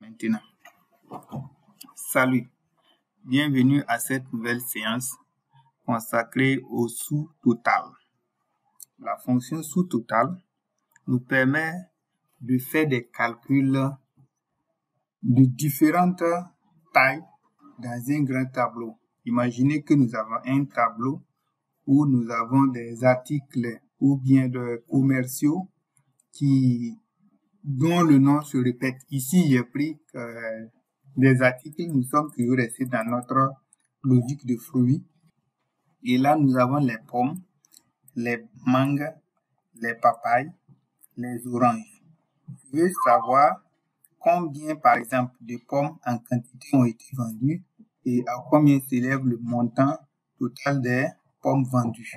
Maintenant, salut, bienvenue à cette nouvelle séance consacrée au sous-total. La fonction sous-total nous permet de faire des calculs de différentes tailles dans un grand tableau. Imaginez que nous avons un tableau où nous avons des articles ou bien des commerciaux dont le nom se répète. Ici, j'ai pris des articles, nous sommes toujours restés dans notre logique de fruits. Et là, nous avons les pommes, les mangues, les papayes, les oranges. Je veux savoir combien, par exemple, de pommes en quantité ont été vendues et à combien s'élève le montant total des pommes vendues.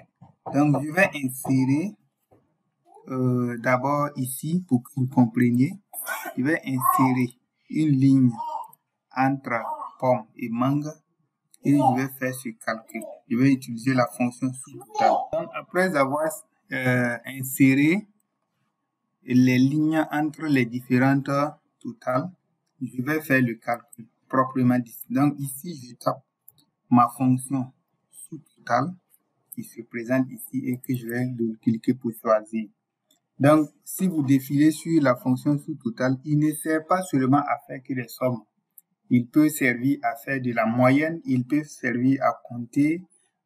Donc, je vais insérer d'abord ici, pour que vous compreniez, je vais insérer une ligne entre pommes et mangue et je vais faire ce calcul. Je vais utiliser la fonction sous-total. Donc, après avoir inséré les lignes entre les différentes totales, je vais faire le calcul proprement dit. Donc, ici, je tape ma fonction sous-total qui se présente ici et que je vais cliquer pour choisir. Donc, si vous défilez sur la fonction sous-total, il ne sert pas seulement à faire que des sommes. Il peut servir à faire de la moyenne, il peut servir à compter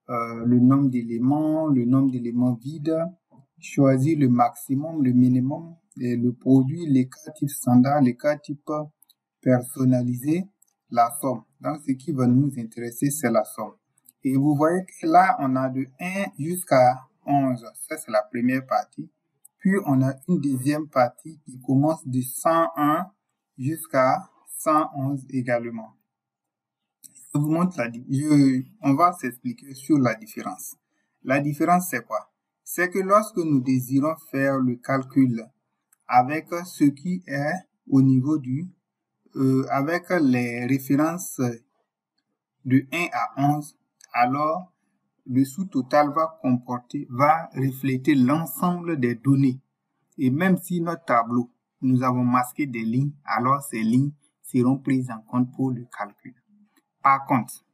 le nombre d'éléments vides, choisir le maximum, le minimum, et le produit, les cas types standards, les cas types personnalisés, la somme. Donc, ce qui va nous intéresser, c'est la somme. Et vous voyez que là, on a de 1 jusqu'à 11. Ça, c'est la première partie. Puis, on a une deuxième partie qui commence de 101 jusqu'à 111 également. Je vous montre on va s'expliquer sur la différence. La différence, c'est quoi? C'est que lorsque nous désirons faire le calcul avec ce qui est au niveau avec les références de 1 à 11, alors le sous-total va refléter l'ensemble des données. Et même si notre tableau, nous avons masqué des lignes, alors ces lignes seront prises en compte pour le calcul. Par contre,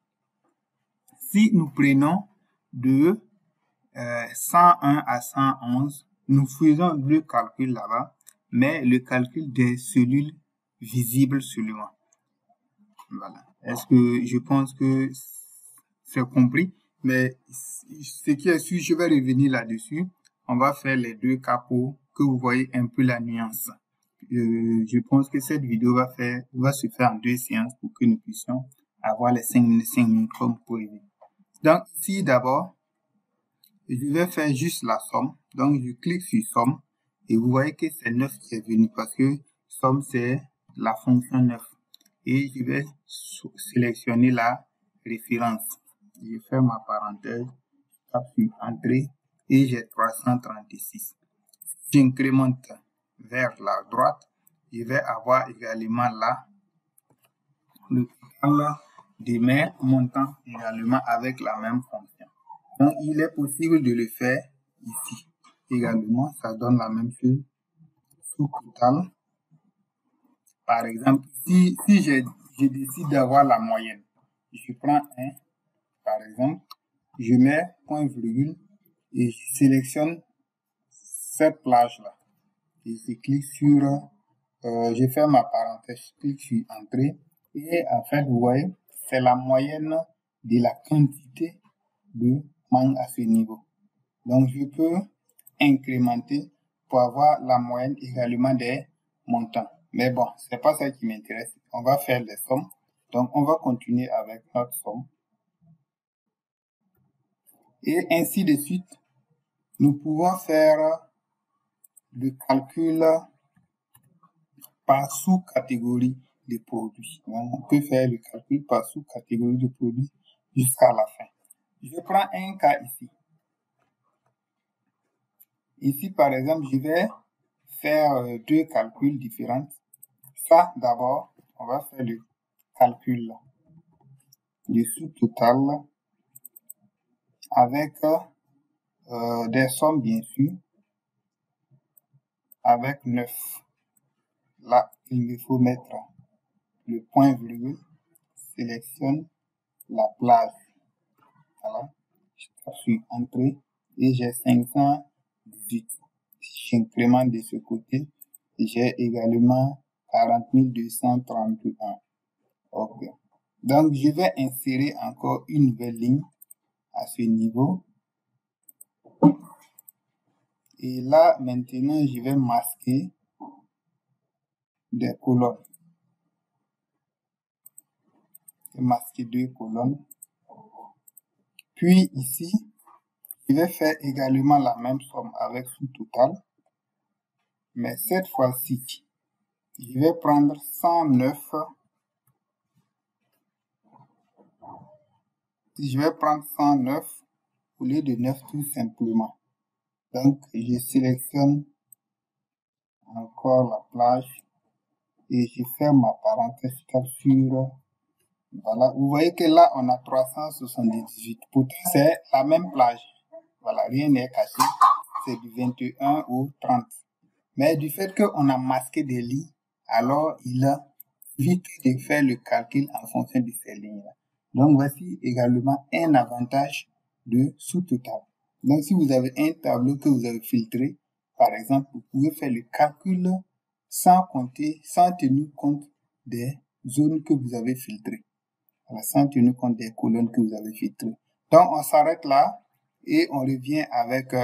si nous prenons de 101 à 111, nous faisons le calcul là-bas, mais le calcul des cellules visibles seulement. Voilà. Je pense que c'est compris, mais ce qui est sûr, je vais revenir là-dessus. On va faire les deux cas pour que vous voyez un peu la nuance. Je pense que cette vidéo va se faire en 2 séances pour que nous puissions avoir les 5 minutes comme prévu. Donc, ici, d'abord, je vais faire juste la somme. Donc, je clique sur somme et vous voyez que c'est 9 qui est venu parce que somme, c'est la fonction 9. Et je vais sélectionner la référence. Je fais ma parenthèse, je tape sur entrée et j'ai 336. J'incrémente vers la droite, je vais avoir également là le total de mes montants également avec la même fonction. Donc, il est possible de le faire ici également. Ça donne la même chose sous total. Par exemple, si je décide d'avoir la moyenne, je prends 1, par exemple, je mets point virgule et je sélectionne cette plage-là. Et je clique sur, je fais ma parenthèse, je clique sur entrée. Et en fait, vous voyez, c'est la moyenne de la quantité de mangue à ce niveau. Donc, je peux incrémenter pour avoir la moyenne également des montants. Mais bon, c'est pas ça qui m'intéresse. On va faire les sommes. Donc, on va continuer avec notre somme. Et ainsi de suite, nous pouvons faire le calcul par sous-catégorie de produits. Donc, on peut faire le calcul par sous-catégorie de produits jusqu'à la fin. Je prends un cas ici. Ici, par exemple, je vais faire 2 calculs différents. Ça, d'abord, on va faire le calcul du sous-total avec des sommes, bien sûr, avec 9. Là, il me faut mettre le point virgule, sélectionne la plage. Voilà, je suis entrée et j'ai 518. Si j'incrémente de ce côté, j'ai également 40 231. Ok. Donc, je vais insérer encore une nouvelle ligne à ce niveau. Et là, maintenant, je vais masquer des colonnes. Je vais masquer 2 colonnes. Puis ici, je vais faire également la même somme avec sous total. Mais cette fois-ci, je vais prendre 109. Je vais prendre 109 au lieu de 9 tout simplement. Donc, je sélectionne encore la plage et je ferme ma parenthèse sur. Voilà, vous voyez que là, on a 378. Pourtant, c'est la même plage. Voilà, rien n'est caché. C'est du 21 au 30. Mais du fait qu'on a masqué des lignes, alors il a vite de faire le calcul en fonction de ces lignes-là. Donc, voici également un avantage de sous-total. Donc, si vous avez un tableau que vous avez filtré, par exemple, vous pouvez faire le calcul sans tenir compte des zones que vous avez filtrées. Voilà, sans tenir compte des colonnes que vous avez filtrées. Donc, on s'arrête là et on revient avec